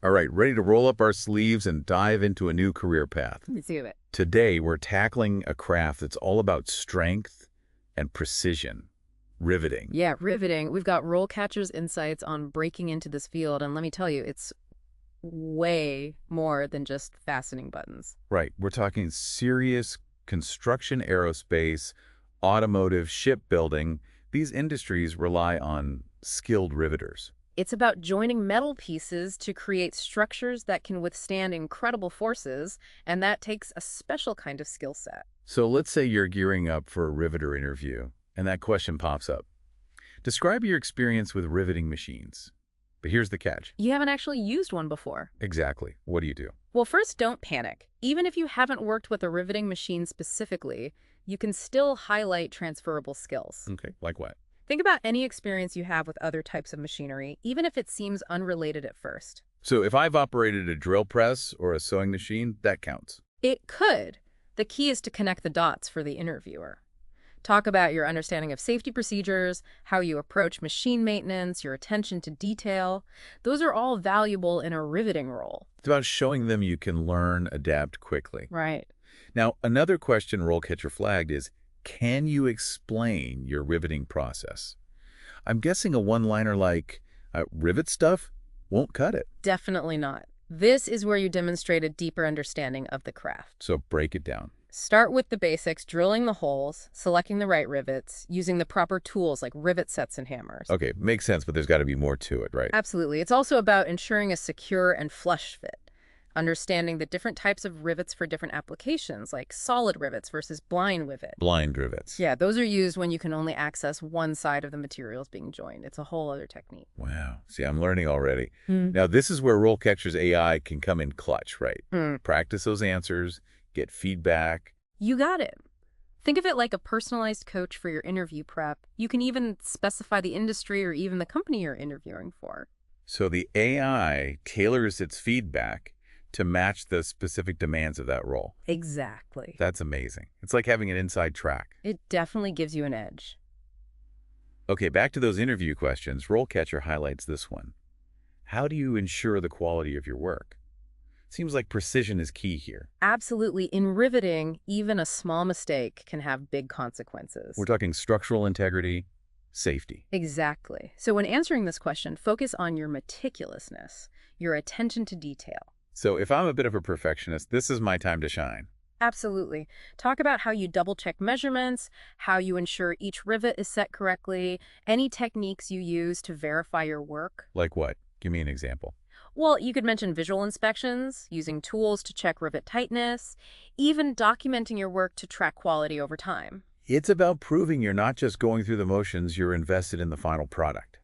All right, ready to roll up our sleeves and dive into a new career path. Let's do it. Today, we're tackling a craft that's all about strength and precision, riveting. Yeah, riveting. We've got RoleCatcher's insights on breaking into this field, and let me tell you, it's way more than just fastening buttons. Right, we're talking serious construction, aerospace, automotive, shipbuilding. These industries rely on skilled riveters. It's about joining metal pieces to create structures that can withstand incredible forces, and that takes a special kind of skill set. So let's say you're gearing up for a riveter interview, and that question pops up. Describe your experience with riveting machines. But here's the catch. You haven't actually used one before. Exactly. What do you do? Well, first, don't panic. Even if you haven't worked with a riveting machine specifically, you can still highlight transferable skills. Okay, like what? Think about any experience you have with other types of machinery, even if it seems unrelated at first. So if I've operated a drill press or a sewing machine, that counts. It could. The key is to connect the dots for the interviewer. Talk about your understanding of safety procedures, how you approach machine maintenance, your attention to detail. Those are all valuable in a riveting role. It's about showing them you can learn, adapt quickly. Right. Now, another question RoleCatcher flagged is, can you explain your riveting process? I'm guessing a one-liner like, rivet stuff won't cut it. Definitely not. This is where you demonstrate a deeper understanding of the craft. So break it down. Start with the basics, drilling the holes, selecting the right rivets, using the proper tools like rivet sets and hammers. Okay, makes sense, but there's got to be more to it, right? Absolutely. It's also about ensuring a secure and flush fit. Understanding the different types of rivets for different applications, like solid rivets versus blind rivet. Blind rivets. Yeah, those are used when you can only access one side of the materials being joined. It's a whole other technique. Wow. See, I'm learning already. Now, this is where RoleCatcher's AI can come in clutch, right? Practice those answers, get feedback. You got it. Think of it like a personalized coach for your interview prep. You can even specify the industry or even the company you're interviewing for. So the AI tailors its feedback to match the specific demands of that role. Exactly. That's amazing. It's like having an inside track. It definitely gives you an edge. Okay, back to those interview questions. RoleCatcher highlights this one. How do you ensure the quality of your work? Seems like precision is key here. Absolutely. In riveting, even a small mistake can have big consequences. We're talking structural integrity, safety. Exactly. So when answering this question, focus on your meticulousness, your attention to detail. So if I'm a bit of a perfectionist, this is my time to shine. Absolutely. Talk about how you double-check measurements, how you ensure each rivet is set correctly, any techniques you use to verify your work. Like what? Give me an example. Well, you could mention visual inspections, using tools to check rivet tightness, even documenting your work to track quality over time. It's about proving you're not just going through the motions, you're invested in the final product.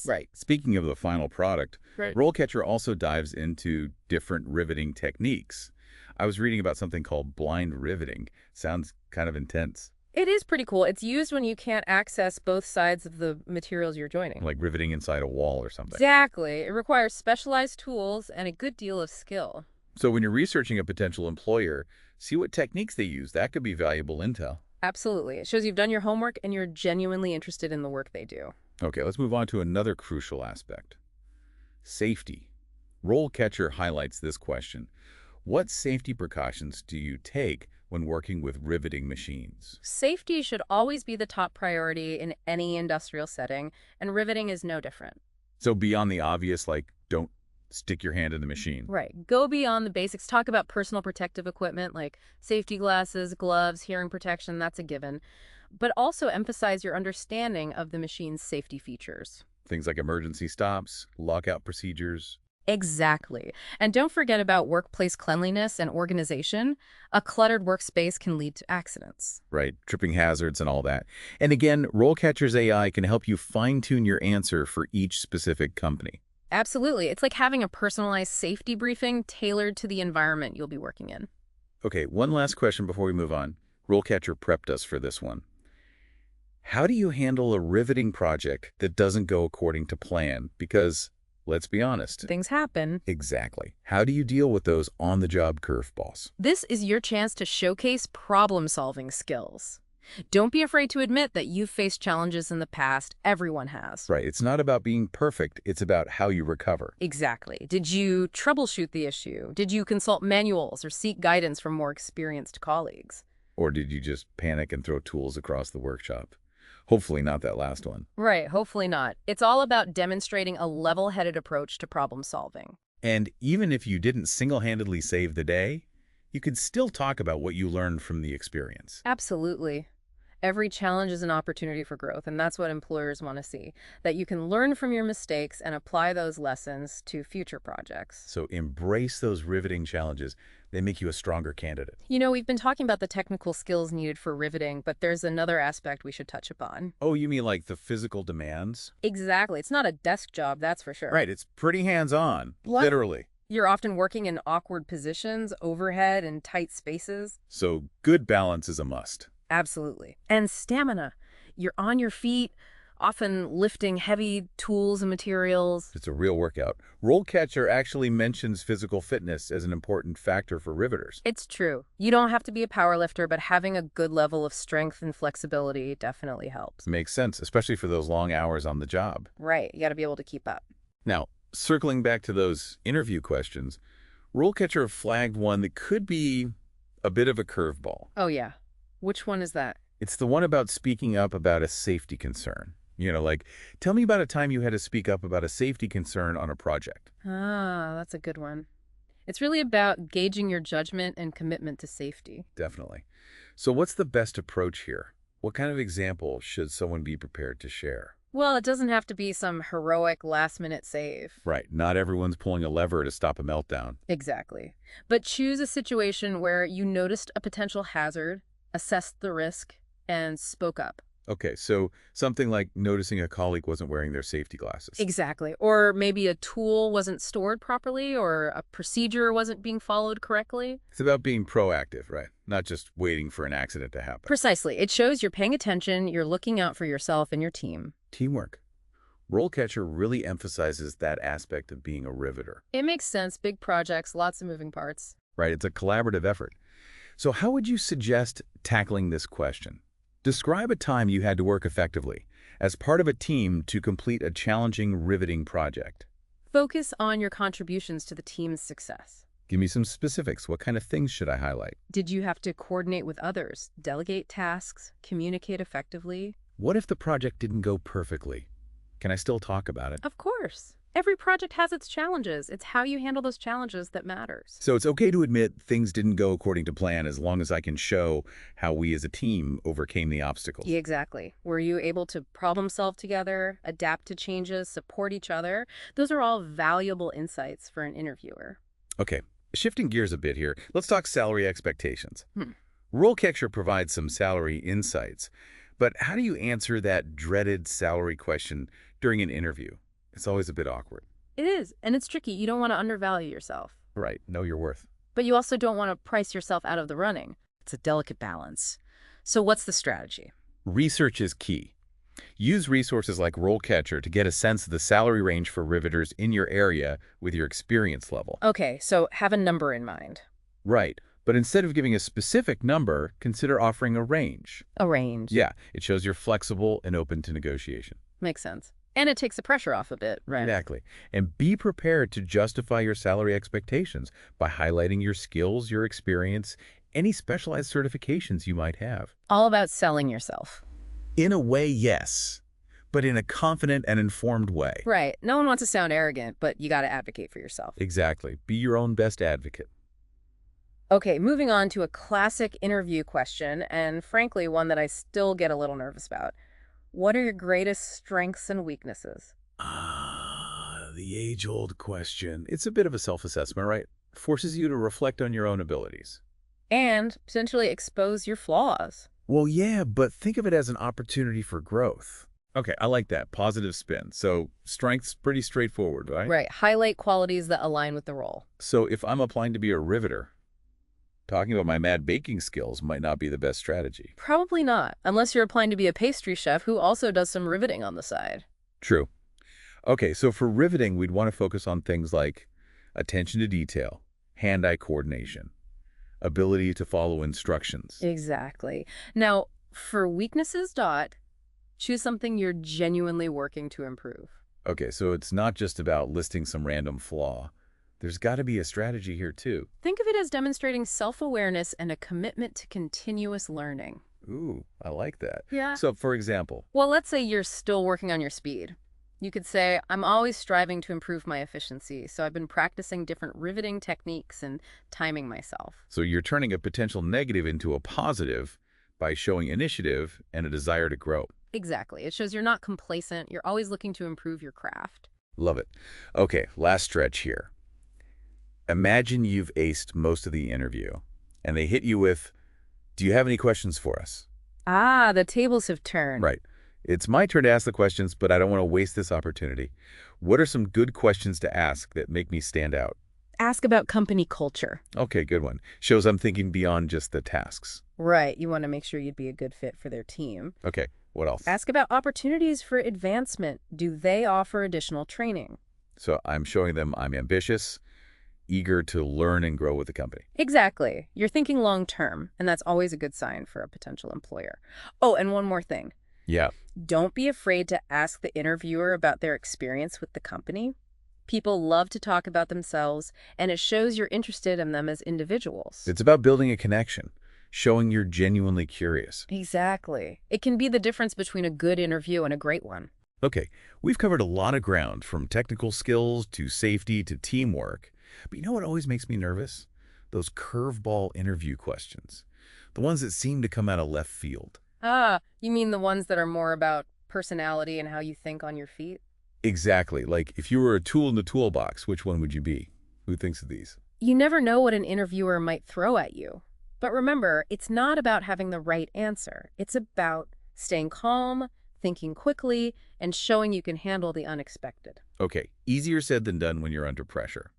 Right. Speaking of the final product, Right. RoleCatcher also dives into different riveting techniques. I was reading about something called blind riveting. Sounds kind of intense. It is pretty cool. It's used when you can't access both sides of the materials you're joining. Like riveting inside a wall or something. Exactly. It requires specialized tools and a good deal of skill. So when you're researching a potential employer, see what techniques they use. That could be valuable intel. Absolutely. It shows you've done your homework and you're genuinely interested in the work they do. Okay, let's move on to another crucial aspect. Safety. RoleCatcher highlights this question. What safety precautions do you take when working with riveting machines? Safety should always be the top priority in any industrial setting, and riveting is no different. So beyond the obvious, like don't stick your hand in the machine. Right. Go beyond the basics. Talk about personal protective equipment like safety glasses, gloves, hearing protection. That's a given. But also emphasize your understanding of the machine's safety features. Things like emergency stops, lockout procedures. Exactly. And don't forget about workplace cleanliness and organization. A cluttered workspace can lead to accidents. Right, tripping hazards and all that. And again, RoleCatcher's AI can help you fine-tune your answer for each specific company. Absolutely. It's like having a personalized safety briefing tailored to the environment you'll be working in. Okay, one last question before we move on. RoleCatcher prepped us for this one. How do you handle a riveting project that doesn't go according to plan? Because, let's be honest. Things happen. Exactly. How do you deal with those on-the-job curveballs? This is your chance to showcase problem-solving skills. Don't be afraid to admit that you've faced challenges in the past. Everyone has. Right. It's not about being perfect. It's about how you recover. Exactly. Did you troubleshoot the issue? Did you consult manuals or seek guidance from more experienced colleagues? Or did you just panic and throw tools across the workshop? Hopefully not that last one. Right, hopefully not. It's all about demonstrating a level-headed approach to problem solving. And even if you didn't single-handedly save the day, you could still talk about what you learned from the experience. Absolutely. Every challenge is an opportunity for growth, and that's what employers want to see, that you can learn from your mistakes and apply those lessons to future projects. So embrace those riveting challenges. They make you a stronger candidate. You know, we've been talking about the technical skills needed for riveting, but there's another aspect we should touch upon. Oh, you mean like the physical demands? Exactly. It's not a desk job, that's for sure. Right, it's pretty hands-on, What? literally. You're often working in awkward positions, overhead, and tight spaces. So good balance is a must. Absolutely. And stamina. You're on your feet, often lifting heavy tools and materials. It's a real workout. RoleCatcher actually mentions physical fitness as an important factor for riveters. It's true. You don't have to be a powerlifter, but having a good level of strength and flexibility definitely helps. Makes sense, especially for those long hours on the job. Right. You got to be able to keep up. Now, circling back to those interview questions, RoleCatcher flagged one that could be a bit of a curveball. Oh, yeah. Which one is that? It's the one about speaking up about a safety concern. You know, like, tell me about a time you had to speak up about a safety concern on a project. Ah, that's a good one. It's really about gauging your judgment and commitment to safety. Definitely. So what's the best approach here? What kind of example should someone be prepared to share? Well, it doesn't have to be some heroic last-minute save. Right. Not everyone's pulling a lever to stop a meltdown. Exactly. But choose a situation where you noticed a potential hazard, assessed the risk, and spoke up. Okay, so something like noticing a colleague wasn't wearing their safety glasses. Exactly. Or maybe a tool wasn't stored properly, or a procedure wasn't being followed correctly. It's about being proactive, right? Not just waiting for an accident to happen. Precisely. It shows you're paying attention, you're looking out for yourself and your team. Teamwork. RoleCatcher really emphasizes that aspect of being a riveter. It makes sense. Big projects, lots of moving parts. Right, it's a collaborative effort. So how would you suggest tackling this question? Describe a time you had to work effectively as part of a team to complete a challenging, riveting project. Focus on your contributions to the team's success. Give me some specifics. What kind of things should I highlight? Did you have to coordinate with others, delegate tasks, communicate effectively? What if the project didn't go perfectly? Can I still talk about it? Of course. Every project has its challenges. It's how you handle those challenges that matters. So it's okay to admit things didn't go according to plan as long as I can show how we as a team overcame the obstacles. Yeah, exactly. Were you able to problem solve together, adapt to changes, support each other? Those are all valuable insights for an interviewer. Okay, shifting gears a bit here, let's talk salary expectations. RoleCatcher provides some salary insights, but how do you answer that dreaded salary question during an interview? It's always a bit awkward. It is, and it's tricky. You don't want to undervalue yourself. Right, know your worth. But you also don't want to price yourself out of the running. It's a delicate balance. So what's the strategy? Research is key. Use resources like RoleCatcher to get a sense of the salary range for riveters in your area with your experience level. Okay, so have a number in mind. Right, but instead of giving a specific number, consider offering a range. A range. Yeah, it shows you're flexible and open to negotiation. Makes sense. And it takes the pressure off a bit, right? Exactly. And be prepared to justify your salary expectations by highlighting your skills, your experience, any specialized certifications you might have. All about selling yourself. In a way, yes, but in a confident and informed way. Right. No one wants to sound arrogant, but you got to advocate for yourself. Exactly. Be your own best advocate. Okay, moving on to a classic interview question, and frankly, one that I still get a little nervous about. What are your greatest strengths and weaknesses? The age-old question. It's a bit of a self-assessment, right? Forces you to reflect on your own abilities. And potentially expose your flaws. Well, yeah, but think of it as an opportunity for growth. Okay, I like that. Positive spin. So strength's pretty straightforward, right? Right. Highlight qualities that align with the role. So if I'm applying to be a riveter, talking about my mad baking skills might not be the best strategy. Probably not, unless you're applying to be a pastry chef who also does some riveting on the side. True. Okay, so for riveting, we'd want to focus on things like attention to detail, hand-eye coordination, ability to follow instructions. Exactly. Now, For weaknesses, choose something you're genuinely working to improve. Okay, so it's not just about listing some random flaw. There's got to be a strategy here too. Think of it as demonstrating self-awareness and a commitment to continuous learning. Ooh, I like that. Yeah. So, for example, Well, let's say you're still working on your speed. You could say, I'm always striving to improve my efficiency, so I've been practicing different riveting techniques and timing myself. so you're turning a potential negative into a positive by showing initiative and a desire to grow. Exactly. It shows you're not complacent, you're always looking to improve your craft. Love it. Okay, last stretch here. Imagine you've aced most of the interview, and they hit you with, do you have any questions for us? Ah, the tables have turned. Right. It's my turn to ask the questions, but I don't want to waste this opportunity. What are some good questions to ask that make me stand out? Ask about company culture. Okay, good one. Shows I'm thinking beyond just the tasks. Right. You want to make sure you'd be a good fit for their team. Okay, what else? Ask about opportunities for advancement. Do they offer additional training? So I'm showing them I'm ambitious, eager to learn and grow with the company. Exactly. You're thinking long term, and that's always a good sign for a potential employer. Oh, and one more thing. Yeah. Don't be afraid to ask the interviewer about their experience with the company. People love to talk about themselves, and it shows you're interested in them as individuals. It's about building a connection, showing you're genuinely curious. Exactly. It can be the difference between a good interview and a great one. Okay, we've covered a lot of ground, from technical skills to safety to teamwork. But you know what always makes me nervous? Those curveball interview questions. The ones that seem to come out of left field. Ah, you mean the ones that are more about personality and how you think on your feet? Exactly. Like, if you were a tool in the toolbox, which one would you be? Who thinks of these? You never know what an interviewer might throw at you. But remember, it's not about having the right answer. It's about staying calm, thinking quickly, and showing you can handle the unexpected. Okay, easier said than done when you're under pressure.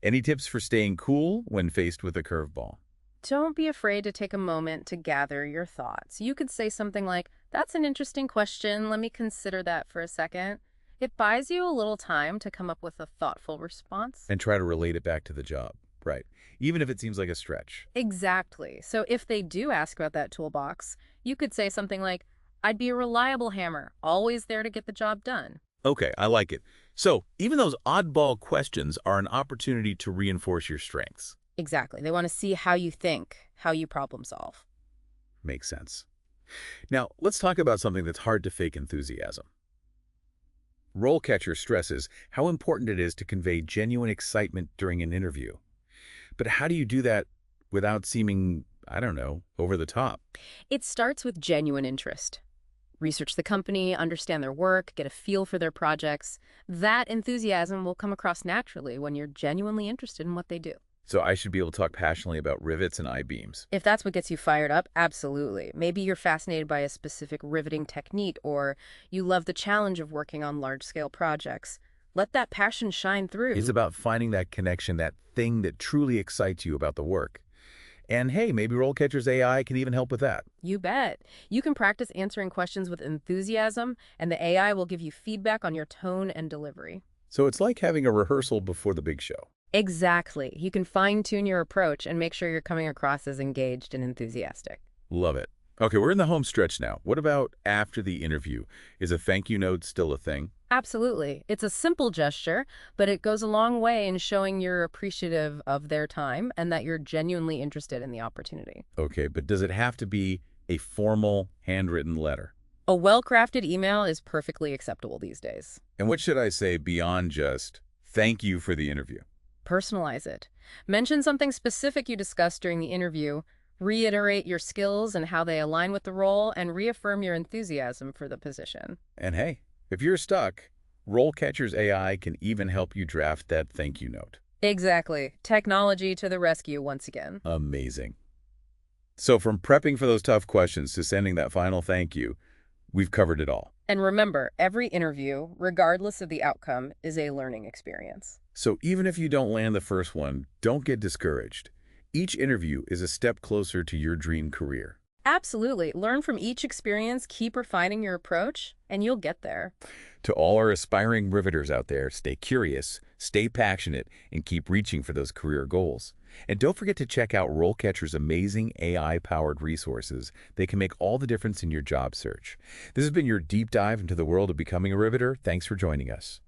Any tips for staying cool when faced with a curveball? Don't be afraid to take a moment to gather your thoughts. You could say something like, that's an interesting question. Let me consider that for a second. It buys you a little time to come up with a thoughtful response. And try to relate it back to the job. Right. Even if it seems like a stretch. Exactly. So if they do ask about that toolbox, you could say something like, I'd be a reliable hammer, always there to get the job done. Okay, I like it. So, even those oddball questions are an opportunity to reinforce your strengths. Exactly. They want to see how you think, how you problem solve. Makes sense. Now, let's talk about something that's hard to fake enthusiasm. RoleCatcher stresses how important it is to convey genuine excitement during an interview. But how do you do that without seeming, I don't know, over the top? It starts with genuine interest. Research the company, understand their work, get a feel for their projects. That enthusiasm will come across naturally when you're genuinely interested in what they do. So I should be able to talk passionately about rivets and I-beams. If that's what gets you fired up, absolutely. Maybe you're fascinated by a specific riveting technique, or you love the challenge of working on large-scale projects. Let that passion shine through. It's about finding that connection, that thing that truly excites you about the work. And hey, maybe RoleCatcher's AI can even help with that. You bet. You can practice answering questions with enthusiasm, and the AI will give you feedback on your tone and delivery. So it's like having a rehearsal before the big show. Exactly. You can fine-tune your approach and make sure you're coming across as engaged and enthusiastic. Love it. Okay, we're in the home stretch now. What about after the interview? Is a thank you note still a thing? Absolutely. It's a simple gesture, but it goes a long way in showing you're appreciative of their time and that you're genuinely interested in the opportunity. Okay, but does it have to be a formal, handwritten letter? A well-crafted email is perfectly acceptable these days. And what should I say beyond just, thank you for the interview? Personalize it. Mention something specific you discussed during the interview, reiterate your skills and how they align with the role, and reaffirm your enthusiasm for the position. And hey, if you're stuck, RoleCatcher's AI can even help you draft that thank you note. Exactly. Technology to the rescue once again. Amazing. So from prepping for those tough questions to sending that final thank you, we've covered it all. And remember, every interview, regardless of the outcome, is a learning experience. So even if you don't land the first one, don't get discouraged. Each interview is a step closer to your dream career. Absolutely. Learn from each experience, keep refining your approach, and you'll get there. To all our aspiring riveters out there, stay curious, stay passionate, and keep reaching for those career goals. And don't forget to check out RoleCatcher's amazing AI-powered resources. They can make all the difference in your job search. This has been your deep dive into the world of becoming a Riveter. Thanks for joining us.